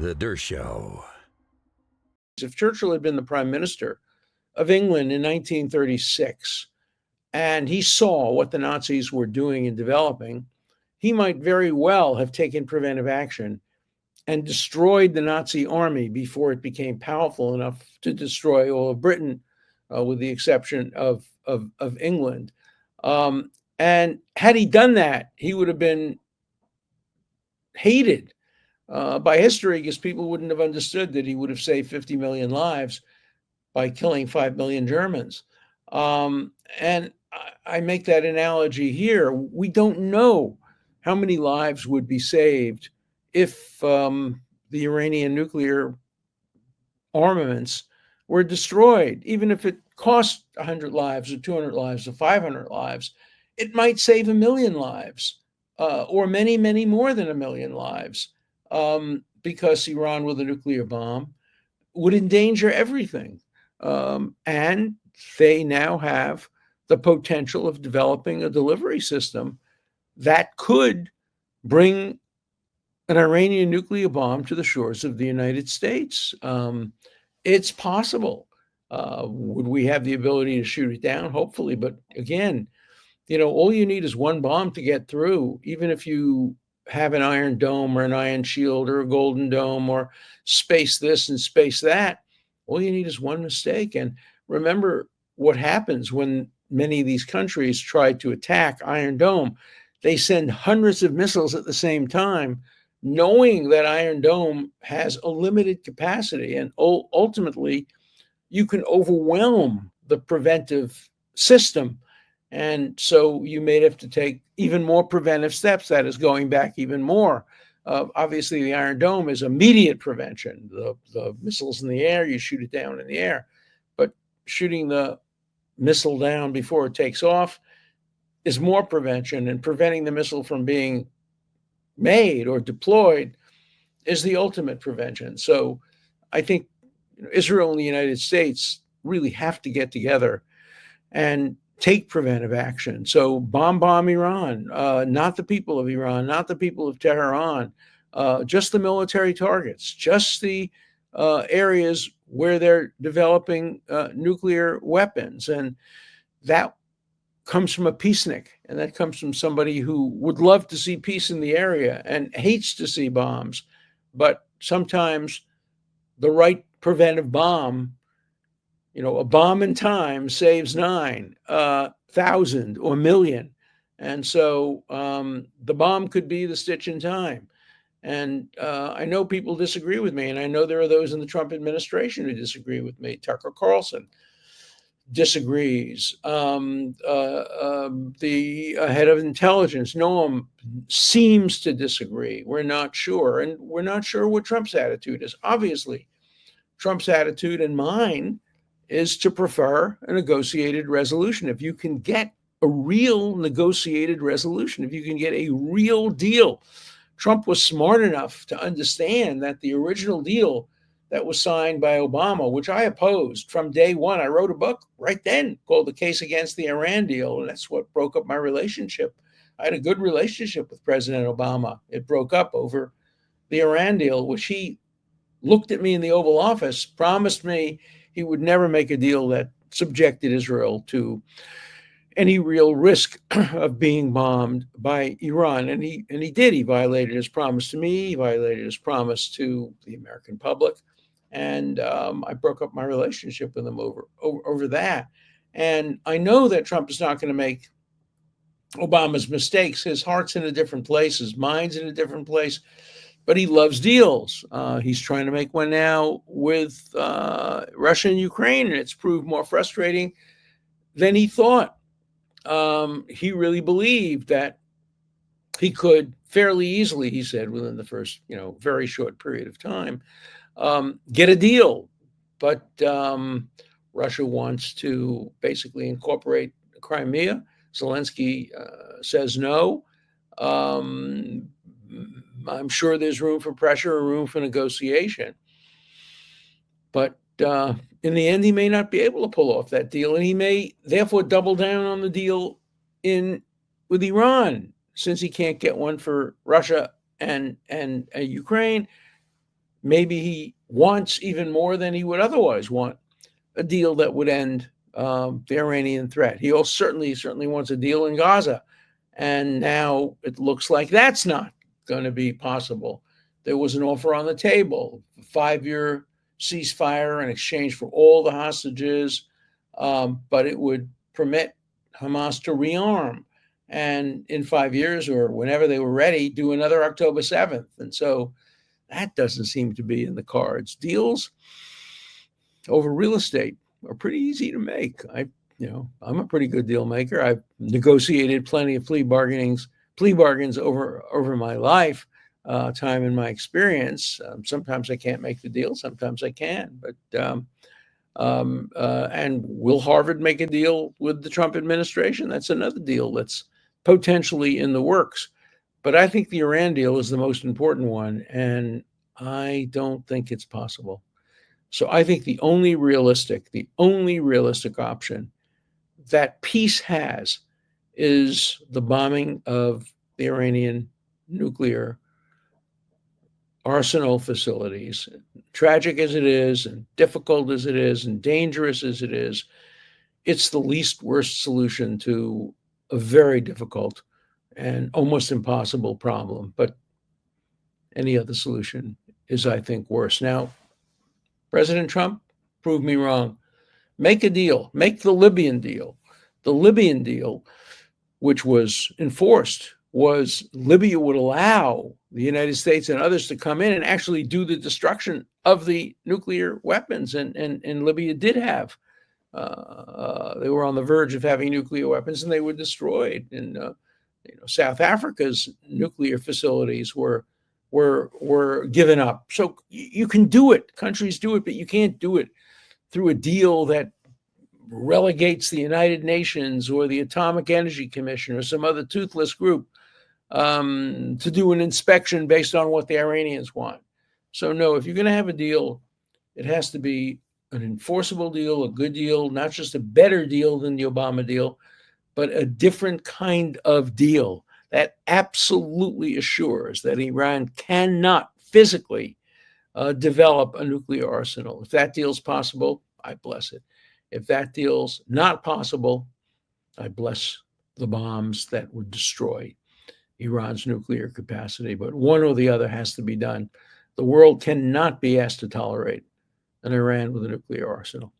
The Dershow. If Churchill had been the prime minister of England in 1936 and he saw what the Nazis were doing and developing, he might very well have taken preventive action and destroyed the Nazi army before it became powerful enough to destroy all of Britain, with the exception of England. And had he done that, he would have been hated by history because people wouldn't have understood that he would have saved 50 million lives by killing 5 million Germans. And I make that analogy here. We don't know how many lives would be saved if the Iranian nuclear armaments were destroyed. Even if it cost 100 lives or 200 lives or 500 lives, it might save 1 million lives, or many, many more than 1 million lives, because Iran with a nuclear bomb would endanger everything. And they now have the potential of developing a delivery system that could bring an Iranian nuclear bomb to the shores of the United States. It's possible. Would we have the ability to shoot it down? Hopefully. But again, all you need is one bomb to get through, even if you have an iron dome or an iron shield or a golden dome or space this and space that. All you need is one mistake. And remember what happens when many of these countries try to attack Iron Dome. They send hundreds of missiles at the same time, knowing that Iron Dome has a limited capacity. And ultimately, you can overwhelm the preventive system. And so you may have to take even more preventive steps. That is going back even more. Obviously, the Iron Dome is immediate prevention. The missile's in the air, you shoot it down in the air. But shooting the missile down before it takes off is more prevention, and preventing the missile from being made or deployed is the ultimate prevention. So I think Israel and the United States really have to get together and take preventive action. So bomb Iran, not the people of Iran, not the people of Tehran, just the military targets, just the areas where they're developing nuclear weapons. And that comes from a peacenik, and that comes from somebody who would love to see peace in the area and hates to see bombs. But sometimes the right preventive bomb, a bomb in time saves 9,000 or million. And so the bomb could be the stitch in time. And I know people disagree with me, and I know there are those in the Trump administration who disagree with me. Tucker Carlson disagrees. The head of intelligence, Noam, seems to disagree. We're not sure. And we're not sure what Trump's attitude is. Obviously, Trump's attitude and mine is to prefer a negotiated resolution. If you can get a real negotiated resolution, if you can get a real deal. Trump was smart enough to understand that the original deal that was signed by Obama, which I opposed from day one. I wrote a book right then called The Case Against the Iran Deal, and that's what broke up my relationship. I had a good relationship with President Obama. It broke up over the Iran deal, which he looked at me in the Oval Office, promised me he would never make a deal that subjected Israel to any real risk of being bombed by Iran. And he did. He violated his promise to me. He violated his promise to the American public. And I broke up my relationship with him over that. And I know that Trump is not going to make Obama's mistakes. His heart's in a different place. His mind's in a different place. But he loves deals. He's trying to make one now with Russia and Ukraine, and it's proved more frustrating than he thought. He really believed that he could fairly easily, he said, within the first, very short period of time, get a deal. But Russia wants to basically incorporate Crimea. Zelensky says no. I'm sure there's room for pressure or room for negotiation. But in the end, he may not be able to pull off that deal, and he may therefore double down on the deal with Iran, since he can't get one for Russia and Ukraine. maybe he wants even more than he would otherwise want a deal that would end the Iranian threat. He also certainly wants a deal in Gaza. And now it looks like that's not going to be possible. There was an offer on the table, a 5-year ceasefire in exchange for all the hostages, but it would permit Hamas to rearm and in 5 years or whenever they were ready, do another October 7th. And so that doesn't seem to be in the cards. Deals over real estate are pretty easy to make. I'm a pretty good deal maker. I've negotiated plenty of plea bargains over my life, time in my experience. Sometimes I can't make the deal, sometimes I can. But and will Harvard make a deal with the Trump administration? That's another deal that's potentially in the works. But I think the Iran deal is the most important one, and I don't think it's possible. So I think the only realistic option that peace has is the bombing of the Iranian nuclear arsenal facilities. Tragic as it is, and difficult as it is, and dangerous as it is, it's the least worst solution to a very difficult and almost impossible problem. But any other solution is, I think, worse. Now, President Trump, prove me wrong. Make a deal. Make the Libyan deal. The Libyan deal, which was enforced, was Libya would allow the United States and others to come in and actually do the destruction of the nuclear weapons. And Libya did have. They were on the verge of having nuclear weapons, and they were destroyed. And South Africa's nuclear facilities were given up. So you can do it. Countries do it, but you can't do it through a deal that relegates the United Nations or the Atomic Energy Commission or some other toothless group to do an inspection based on what the Iranians want. So no, if you're going to have a deal, it has to be an enforceable deal, a good deal, not just a better deal than the Obama deal, but a different kind of deal that absolutely assures that Iran cannot physically develop a nuclear arsenal. If that deal's possible, I bless it. If that deal's not possible, I bless the bombs that would destroy Iran's nuclear capacity. But one or the other has to be done. The world cannot be asked to tolerate an Iran with a nuclear arsenal.